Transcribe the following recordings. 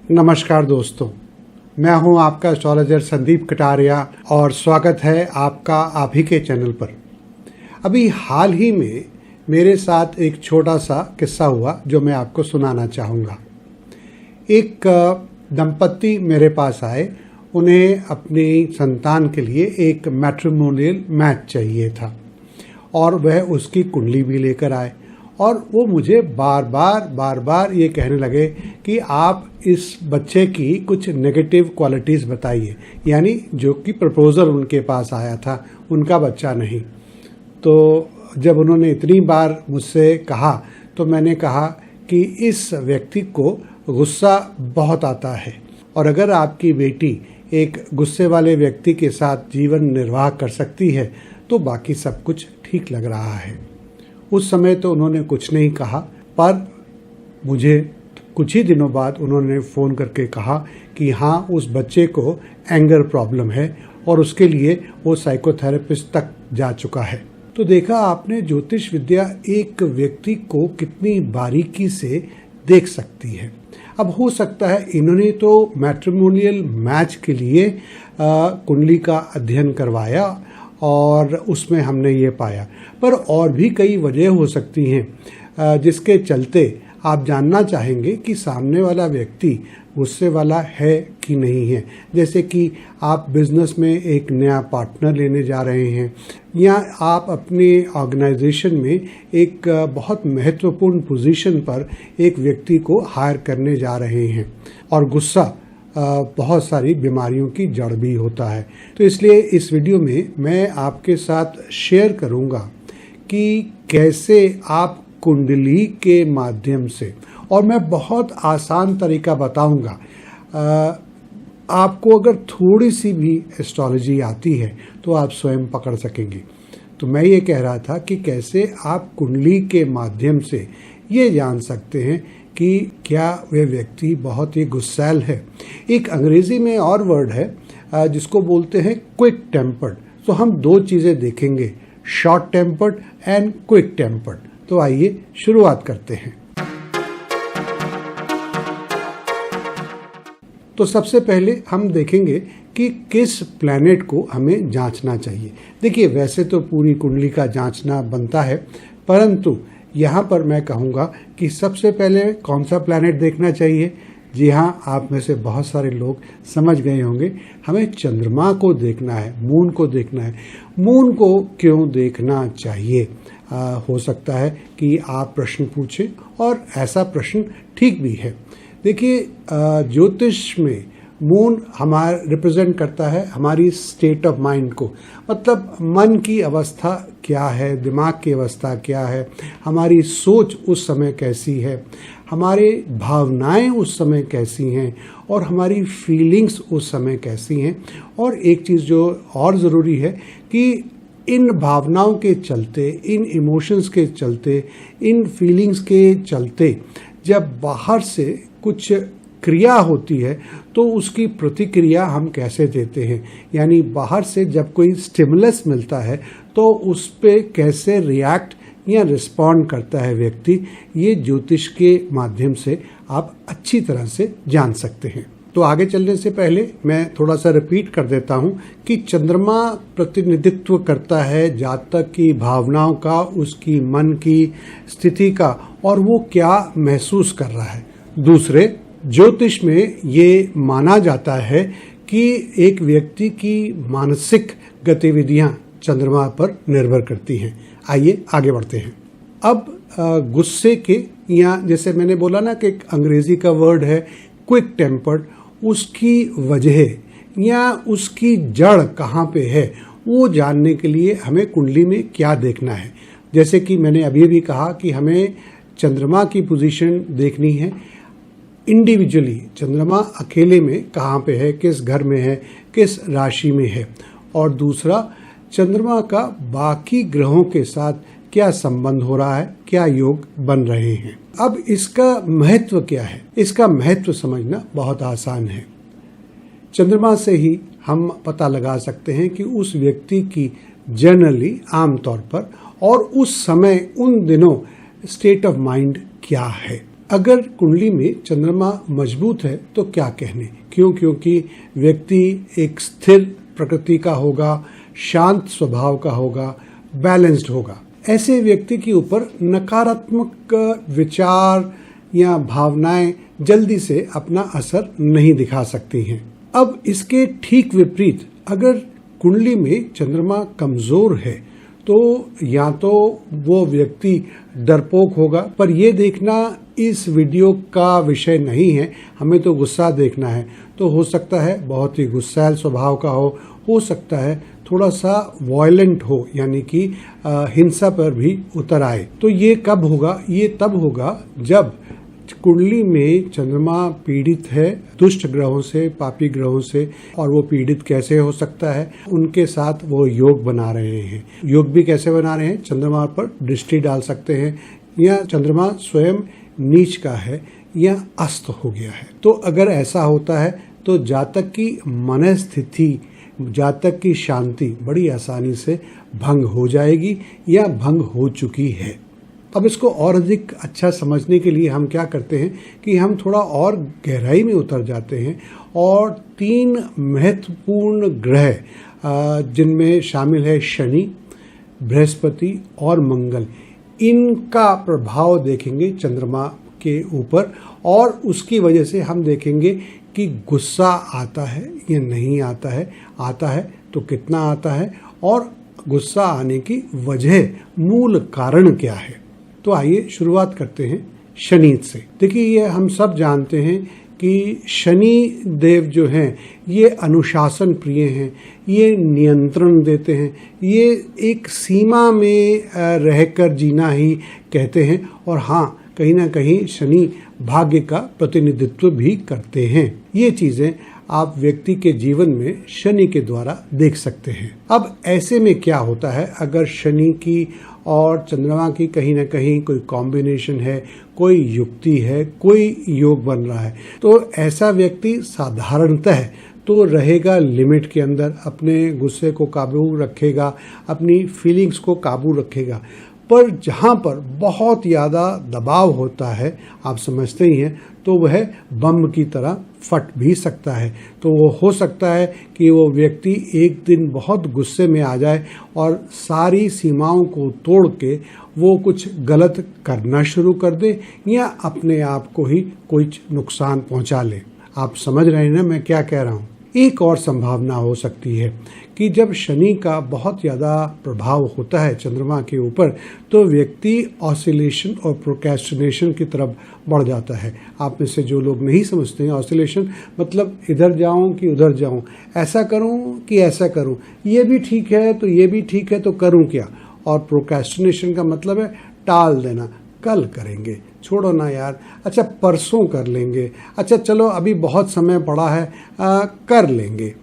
नमस्कार दोस्तों, मैं हूं आपका एस्ट्रोलॉजर संदीप कटारिया और स्वागत है आपका आप ही के चैनल पर। अभी हाल ही में मेरे साथ एक छोटा सा किस्सा हुआ जो मैं आपको सुनाना चाहूँगा। एक दंपत्ति मेरे पास आए, उन्हें अपनी संतान के लिए एक मैट्रिमोनियल मैच चाहिए था और वह उसकी कुंडली भी लेकर आए और वो मुझे बार बार ये कहने लगे कि आप इस बच्चे की कुछ नेगेटिव क्वालिटीज़ बताइए, यानी जो कि प्रपोजल उनके पास आया था उनका बच्चा नहीं। तो जब उन्होंने इतनी बार मुझसे कहा तो मैंने कहा कि इस व्यक्ति को गुस्सा बहुत आता है और अगर आपकी बेटी एक गुस्से वाले व्यक्ति के साथ जीवन निर्वाह कर सकती है तो बाकी सब कुछ ठीक लग रहा है। उस समय तो उन्होंने कुछ नहीं कहा, पर मुझे कुछ ही दिनों बाद उन्होंने फ़ोन करके कहा कि हाँ, उस बच्चे को एंगर प्रॉब्लम है और उसके लिए वो साइकोथेरेपिस्ट तक जा चुका है। तो देखा आपने, ज्योतिष विद्या एक व्यक्ति को कितनी बारीकी से देख सकती है। अब हो सकता है इन्होंने तो मैट्रिमोनियल मैच के लिए कुंडली का अध्ययन करवाया और उसमें हमने ये पाया, पर और भी कई वजह हो सकती हैं जिसके चलते आप जानना चाहेंगे कि सामने वाला व्यक्ति गुस्से वाला है कि नहीं है। जैसे कि आप बिजनेस में एक नया पार्टनर लेने जा रहे हैं या आप अपने ऑर्गेनाइजेशन में एक बहुत महत्वपूर्ण पोजीशन पर एक व्यक्ति को हायर करने जा रहे हैं और गुस्सा बहुत सारी बीमारियों की जड़ भी होता है। तो इसलिए इस वीडियो में मैं आपके साथ शेयर करूंगा कि कैसे आप कुंडली के माध्यम से, और मैं बहुत आसान तरीका बताऊंगा। आपको अगर थोड़ी सी भी एस्ट्रोलॉजी आती है तो आप स्वयं पकड़ सकेंगे। तो मैं ये कह रहा था कि कैसे आप कुंडली के माध्यम से ये जान सकते हैं कि क्या वह व्यक्ति बहुत ही गुस्सैल है। एक अंग्रेजी में और वर्ड है जिसको बोलते हैं क्विक टेम्पर्ड। तो हम दो चीज़ें देखेंगे, short tempered and quick tempered. तो आइए शुरुआत करते हैं। तो सबसे पहले हम देखेंगे कि किस प्लैनेट को हमें जांचना चाहिए। देखिए, वैसे तो पूरी कुंडली का जांचना बनता है, परंतु यहाँ पर मैं कहूँगा कि सबसे पहले कौन सा प्लैनेट देखना चाहिए। जी हाँ, आप में से बहुत सारे लोग समझ गए होंगे, हमें चंद्रमा को देखना है, मून को देखना है। मून को क्यों देखना चाहिए? हो सकता है कि आप प्रश्न पूछें और ऐसा प्रश्न ठीक भी है। देखिए, ज्योतिष में मून हमारा रिप्रेजेंट करता है हमारी स्टेट ऑफ माइंड को, मतलब मन की अवस्था क्या है, दिमाग की अवस्था क्या है, हमारी सोच उस समय कैसी है, हमारे भावनाएं उस समय कैसी हैं और हमारी फीलिंग्स उस समय कैसी हैं। और एक चीज़ जो और ज़रूरी है कि इन भावनाओं के चलते, इन इमोशंस के चलते, इन फीलिंग्स के चलते जब बाहर से कुछ क्रिया होती है तो उसकी प्रतिक्रिया हम कैसे देते हैं, यानी बाहर से जब कोई स्टिमुलस मिलता है तो उस पे कैसे रिएक्ट या रिस्पॉन्ड करता है व्यक्ति, ये ज्योतिष के माध्यम से आप अच्छी तरह से जान सकते हैं। तो आगे चलने से पहले मैं थोड़ा सा रिपीट कर देता हूं कि चंद्रमा प्रतिनिधित्व करता है जातक की भावनाओं का, उसकी मन की स्थिति का, और वो क्या महसूस कर रहा है। दूसरे, ज्योतिष में ये माना जाता है कि एक व्यक्ति की मानसिक गतिविधियां चंद्रमा पर निर्भर करती हैं। आइए आगे बढ़ते हैं। अब गुस्से के, या जैसे मैंने बोला ना कि एक अंग्रेजी का वर्ड है क्विक टेम्पर्ड, उसकी वजह या उसकी जड़ कहाँ पे है वो जानने के लिए हमें कुंडली में क्या देखना है। जैसे कि मैंने अभी भी कहा कि हमें चंद्रमा की पोजीशन देखनी है इंडिविजुअली, चंद्रमा अकेले में कहाँ पे है, किस घर में है, किस राशि में है, और दूसरा चंद्रमा का बाकी ग्रहों के साथ क्या संबंध हो रहा है, क्या योग बन रहे हैं। अब इसका महत्व क्या है? इसका महत्व समझना बहुत आसान है। चंद्रमा से ही हम पता लगा सकते हैं कि उस व्यक्ति की जनरली आमतौर पर और उस समय उन दिनों स्टेट ऑफ माइंड क्या है। अगर कुंडली में चंद्रमा मजबूत है तो क्या कहने, क्योंकि व्यक्ति एक स्थिर प्रकृति का होगा, शांत स्वभाव का होगा, बैलेंस्ड होगा। ऐसे व्यक्ति के ऊपर नकारात्मक विचार या भावनाएं जल्दी से अपना असर नहीं दिखा सकती हैं। अब इसके ठीक विपरीत अगर कुंडली में चंद्रमा कमजोर है तो या तो वो व्यक्ति डरपोक होगा, पर ये देखना इस वीडियो का विषय नहीं है, हमें तो गुस्सा देखना है। तो हो सकता है बहुत ही गुस्सैल स्वभाव का हो सकता है थोड़ा सा वायलेंट हो, यानी कि हिंसा पर भी उतर आए। तो ये कब होगा? ये तब होगा जब कुंडली में चंद्रमा पीड़ित है दुष्ट ग्रहों से, पापी ग्रहों से। और वो पीड़ित कैसे हो सकता है? उनके साथ वो योग बना रहे हैं। योग भी कैसे बना रहे हैं? चंद्रमा पर दृष्टि डाल सकते हैं, या चंद्रमा स्वयं नीच का है या अस्त हो गया है। तो अगर ऐसा होता है तो जातक की मनस्थिति, जातक की शांति बड़ी आसानी से भंग हो जाएगी या भंग हो चुकी है। अब इसको और अधिक अच्छा समझने के लिए हम क्या करते हैं कि हम थोड़ा और गहराई में उतर जाते हैं और 3 महत्वपूर्ण ग्रह जिनमें शामिल है शनि, बृहस्पति और मंगल, इनका प्रभाव देखेंगे चंद्रमा के ऊपर। और उसकी वजह से हम देखेंगे कि गुस्सा आता है या नहीं आता है तो कितना आता है, और गुस्सा आने की वजह, मूल कारण क्या है। तो आइए शुरुआत करते हैं शनि से। देखिए, ये हम सब जानते हैं कि शनि देव जो हैं ये अनुशासन प्रिय हैं, ये नियंत्रण देते हैं, ये एक सीमा में रहकर जीना ही कहते हैं। और हाँ, कहीं ना कहीं शनि भाग्य का प्रतिनिधित्व भी करते हैं। ये चीजें आप व्यक्ति के जीवन में शनि के द्वारा देख सकते हैं। अब ऐसे में क्या होता है, अगर शनि की और चंद्रमा की कहीं ना कहीं कोई कॉम्बिनेशन है, कोई युक्ति है, कोई योग बन रहा है, तो ऐसा व्यक्ति साधारणतः तो रहेगा लिमिट के अंदर, अपने गुस्से को काबू रखेगा, अपनी फीलिंग्स को काबू रखेगा। पर जहाँ पर बहुत ज़्यादा दबाव होता है, आप समझते ही हैं, तो वह बम की तरह फट भी सकता है। तो वो हो सकता है कि वो व्यक्ति एक दिन बहुत गुस्से में आ जाए और सारी सीमाओं को तोड़ के वो कुछ गलत करना शुरू कर दे या अपने आप को ही कुछ नुकसान पहुंचा ले। आप समझ रहे हैं ना मैं क्या कह रहा हूँ। एक और संभावना हो सकती है कि जब शनि का बहुत ज़्यादा प्रभाव होता है चंद्रमा के ऊपर, तो व्यक्ति ऑसिलेशन और प्रोक्रेस्टिनेशन की तरफ बढ़ जाता है। आप में से जो लोग नहीं समझते हैं, ऑसिलेशन मतलब इधर जाऊं कि उधर जाऊं, ऐसा करूं कि ऐसा करूं, ये भी ठीक है तो ये भी ठीक है तो करूं क्या। और प्रोक्रेस्टिनेशन का मतलब है टाल देना, कल करेंगे, छोड़ो ना यार, अच्छा परसों कर लेंगे, अच्छा चलो अभी बहुत समय पड़ा है कर लेंगे।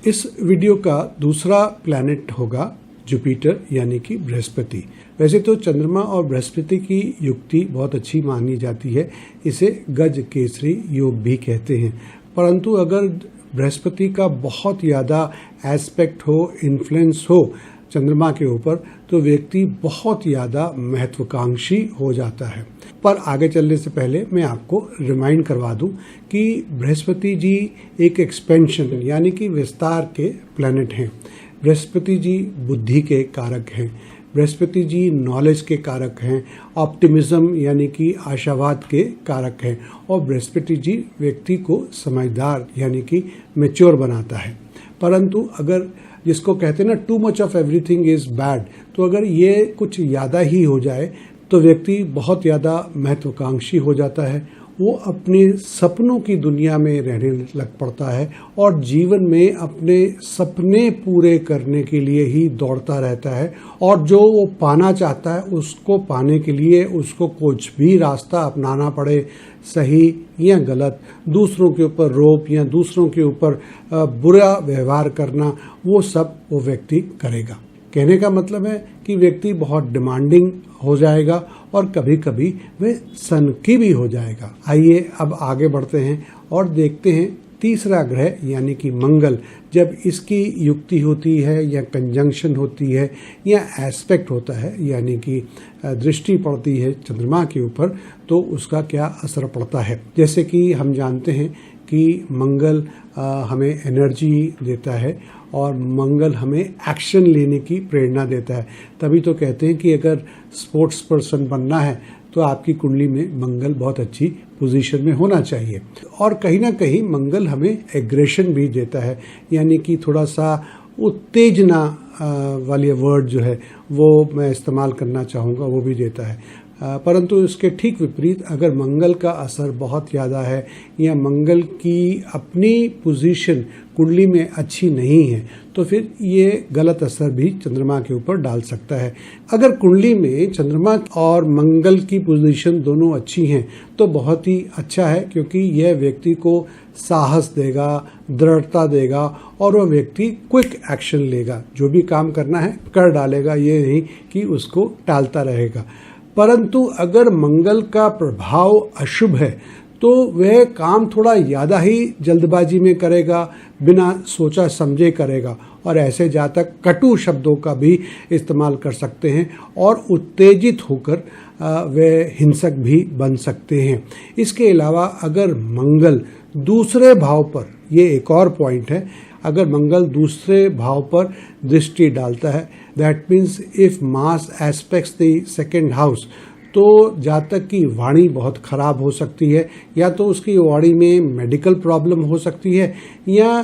इस वीडियो का दूसरा प्लैनेट होगा जुपिटर, यानी कि बृहस्पति। वैसे तो चंद्रमा और बृहस्पति की युक्ति बहुत अच्छी मानी जाती है, इसे गज केसरी योग भी कहते हैं। परंतु अगर बृहस्पति का बहुत ज़्यादा एस्पेक्ट हो, इन्फ्लुएंस हो चंद्रमा के ऊपर, तो व्यक्ति बहुत ज़्यादा महत्वाकांक्षी हो जाता है। पर आगे चलने से पहले मैं आपको रिमाइंड करवा दूं कि बृहस्पति जी एक एक्सपेंशन यानी कि विस्तार के प्लैनेट हैं। बृहस्पति जी बुद्धि के कारक हैं, बृहस्पति जी नॉलेज के कारक हैं, ऑप्टिमिज्म यानी कि आशावाद के कारक हैं, और बृहस्पति जी व्यक्ति को समझदार यानी कि मैच्योर बनाता है। परंतु अगर जिसको कहते हैं ना too much of everything is bad, तो अगर ये कुछ ज़्यादा ही हो जाए तो व्यक्ति बहुत ज़्यादा महत्वाकांक्षी हो जाता है। वो अपने सपनों की दुनिया में रहने लग पड़ता है और जीवन में अपने सपने पूरे करने के लिए ही दौड़ता रहता है, और जो वो पाना चाहता है उसको पाने के लिए उसको कुछ भी रास्ता अपनाना पड़े, सही या गलत, दूसरों के ऊपर रोप या दूसरों के ऊपर बुरा व्यवहार करना, वो सब वो व्यक्ति करेगा। कहने का मतलब है कि व्यक्ति बहुत डिमांडिंग हो जाएगा और कभी कभी वह सनकी भी हो जाएगा। आइए अब आगे बढ़ते हैं और देखते हैं तीसरा ग्रह यानी कि मंगल जब इसकी युक्ति होती है या कंजंक्शन होती है या एस्पेक्ट होता है यानी कि दृष्टि पड़ती है चंद्रमा के ऊपर, तो उसका क्या असर पड़ता है। जैसे कि हम जानते हैं कि मंगल हमें एनर्जी देता है और मंगल हमें एक्शन लेने की प्रेरणा देता है। तभी तो कहते हैं कि अगर स्पोर्ट्स पर्सन बनना है तो आपकी कुंडली में मंगल बहुत अच्छी पोजीशन में होना चाहिए। और कहीं ना कहीं मंगल हमें एग्रेशन भी देता है, यानी कि थोड़ा सा उत्तेजना वाली वर्ड जो है वो मैं इस्तेमाल करना चाहूँगा, वो भी देता है। परंतु इसके ठीक विपरीत अगर मंगल का असर बहुत ज़्यादा है या मंगल की अपनी पोजीशन कुंडली में अच्छी नहीं है तो फिर ये गलत असर भी चंद्रमा के ऊपर डाल सकता है। अगर कुंडली में चंद्रमा और मंगल की पोजीशन दोनों अच्छी हैं तो बहुत ही अच्छा है, क्योंकि यह व्यक्ति को साहस देगा, दृढ़ता देगा और वह व्यक्ति क्विक एक्शन लेगा, जो भी काम करना है कर डालेगा, ये नहीं कि उसको टालता रहेगा। परंतु अगर मंगल का प्रभाव अशुभ है तो वह काम थोड़ा ज़्यादा ही जल्दबाजी में करेगा, बिना सोचा समझे करेगा और ऐसे जातक कटु शब्दों का भी इस्तेमाल कर सकते हैं और उत्तेजित होकर वे हिंसक भी बन सकते हैं। इसके अलावा अगर मंगल दूसरे भाव पर, ये एक और पॉइंट है, अगर मंगल दूसरे भाव पर दृष्टि डालता है, that means if mass aspects the second house, तो जातक की वाणी बहुत खराब हो सकती है, या तो उसकी वाणी में मेडिकल प्रॉब्लम हो सकती है या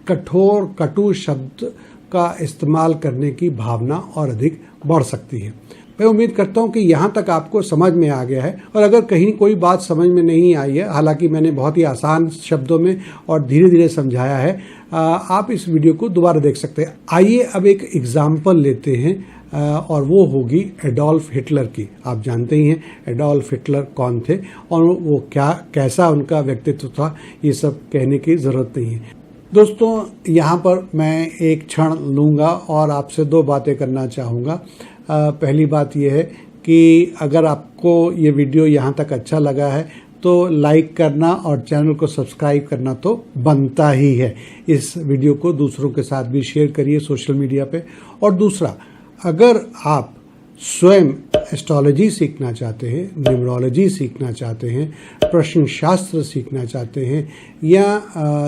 कठोर कटु शब्द का इस्तेमाल करने की भावना और अधिक बढ़ सकती है। मैं उम्मीद करता हूं कि यहाँ तक आपको समझ में आ गया है, और अगर कहीं कोई बात समझ में नहीं आई है, हालांकि मैंने बहुत ही आसान शब्दों में और धीरे धीरे समझाया है, आप इस वीडियो को दोबारा देख सकते हैं। आइए अब एक एग्जाम्पल लेते हैं और वो होगी एडोल्फ हिटलर की। आप जानते ही हैं एडोल्फ हिटलर कौन थे और वो कैसा उनका व्यक्तित्व था, ये सब कहने की जरूरत नहीं है। दोस्तों, यहाँ पर मैं एक क्षण लूँगा और आपसे दो बातें करना चाहूँगा। पहली बात यह है कि अगर आपको ये वीडियो यहाँ तक अच्छा लगा है तो लाइक करना और चैनल को सब्सक्राइब करना तो बनता ही है। इस वीडियो को दूसरों के साथ भी शेयर करिए सोशल मीडिया पे। और दूसरा, अगर आप स्वयं एस्ट्रोलॉजी सीखना चाहते हैं, न्यूमरोलॉजी सीखना चाहते हैं, प्रश्न शास्त्र सीखना चाहते हैं या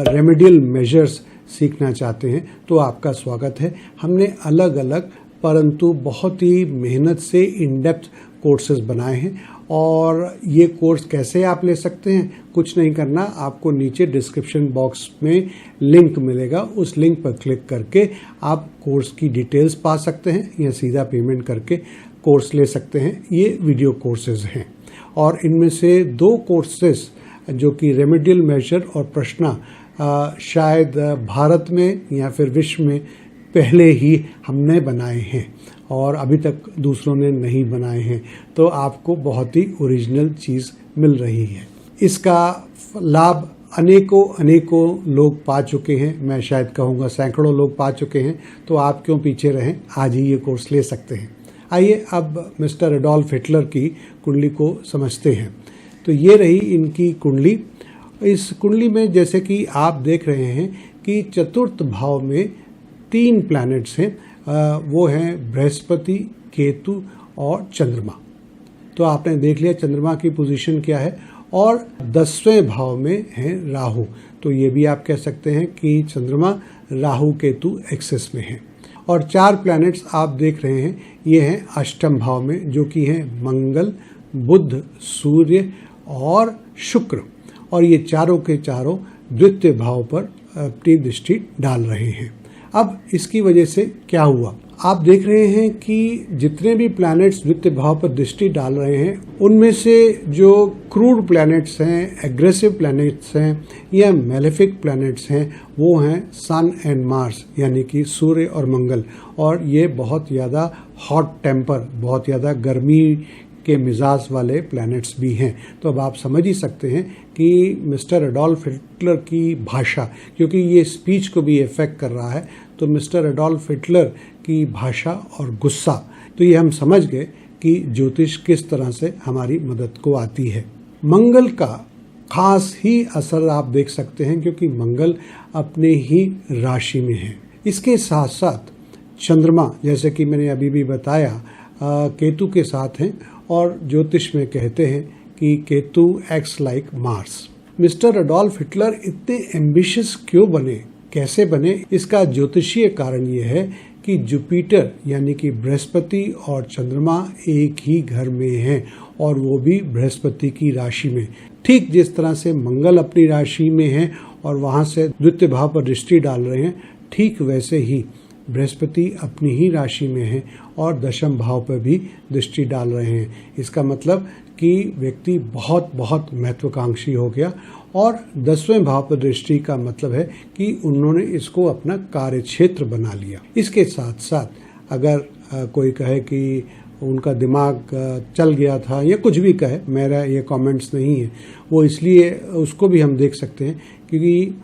रेमेडियल मेजर्स सीखना चाहते हैं तो आपका स्वागत है। हमने अलग अलग परंतु बहुत ही मेहनत से इन डेप्थ कोर्सेज बनाए हैं, और ये कोर्स कैसे आप ले सकते हैं, कुछ नहीं करना, आपको नीचे डिस्क्रिप्शन बॉक्स में लिंक मिलेगा, उस लिंक पर क्लिक करके आप कोर्स की डिटेल्स पा सकते हैं या सीधा पेमेंट करके कोर्स ले सकते हैं। ये वीडियो कोर्सेज हैं और इनमें से दो कोर्सेज जो कि रेमेडियल मेजर और प्रश्ना शायद भारत में या फिर विश्व में पहले ही हमने बनाए हैं और अभी तक दूसरों ने नहीं बनाए हैं, तो आपको बहुत ही ओरिजिनल चीज़ मिल रही है। इसका लाभ अनेकों लोग पा चुके हैं, मैं शायद कहूँगा सैकड़ों लोग पा चुके हैं, तो आप क्यों पीछे रहें, आज ही ये कोर्स ले सकते हैं। आइए अब मिस्टर एडोल्फ हिटलर की कुंडली को समझते हैं। तो ये रही इनकी कुंडली। इस कुंडली में जैसे कि आप देख रहे हैं कि चतुर्थ भाव में 3 प्लैनेट्स हैं, वो हैं बृहस्पति, केतु और चंद्रमा। तो आपने देख लिया चंद्रमा की पोजीशन क्या है। और 10वें भाव में है राहु, तो ये भी आप कह सकते हैं कि चंद्रमा राहु केतु एक्सिस में है। और 4 प्लैनेट्स आप देख रहे हैं, ये हैं अष्टम भाव में, जो कि हैं मंगल, बुध, सूर्य और शुक्र, और ये चारों के चारों द्वितीय भाव पर अपनी दृष्टि डाल रहे हैं। अब इसकी वजह से क्या हुआ, आप देख रहे हैं कि जितने भी प्लैनेट्स द्वितीय भाव पर दृष्टि डाल रहे हैं, उनमें से जो क्रूड प्लैनेट्स हैं, एग्रेसिव प्लैनेट्स हैं या मेलेफिक प्लैनेट्स हैं, वो हैं सन एंड मार्स, यानी कि सूर्य और मंगल। और ये बहुत ज़्यादा हॉट टेम्पर, बहुत ज़्यादा गर्मी के मिजाज वाले प्लैनेट्स भी हैं। तो अब आप समझ ही सकते हैं कि मिस्टर एडोल्फ हिटलर की भाषा, क्योंकि ये स्पीच को भी इफेक्ट कर रहा है, तो मिस्टर एडोल्फ हिटलर की भाषा और गुस्सा, तो ये हम समझ गए कि ज्योतिष किस तरह से हमारी मदद को आती है। मंगल का खास ही असर आप देख सकते हैं क्योंकि मंगल अपने ही राशि में है। इसके साथ साथ चंद्रमा, जैसे कि मैंने अभी भी बताया, केतु के साथ हैं और ज्योतिष में कहते हैं कि Ketu x like Mars. Mister Adolf Hitler इतने एम्बिशियस क्यों बने, कैसे बने? इसका ज्योतिषीय कारण यह है कि जुपिटर यानी कि बृहस्पति और चंद्रमा एक ही घर में हैं और वो भी बृहस्पति की राशि में। ठीक जिस तरह से मंगल अपनी राशि में है और वहां से द्वितीय भाव पर दृष्टि डाल रहे हैं, ठीक वैसे ही बृहस्पति अपनी ही राशि में है और दशम भाव पर भी दृष्टि डाल रहे हैं। इसका मतलब कि व्यक्ति बहुत बहुत महत्वाकांक्षी हो गया और 10वें भाव पर दृष्टि का मतलब है कि उन्होंने इसको अपना कार्य क्षेत्र बना लिया। इसके साथ साथ अगर कोई कहे कि उनका दिमाग चल गया था या कुछ भी कहे, मेरा ये कमेंट्स नहीं है, वो इसलिए उसको भी हम देख सकते हैं क्योंकि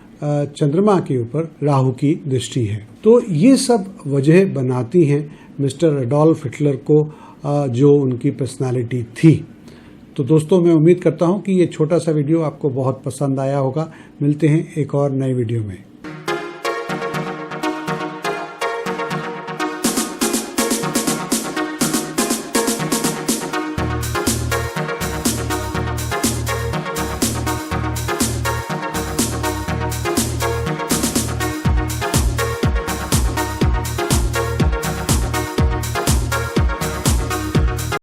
चंद्रमा के ऊपर राहु की दृष्टि है। तो ये सब वजह बनाती हैं मिस्टर एडोल्फ हिटलर को जो उनकी पर्सनालिटी थी। तो दोस्तों, मैं उम्मीद करता हूं कि ये छोटा सा वीडियो आपको बहुत पसंद आया होगा। मिलते हैं एक और नए वीडियो में।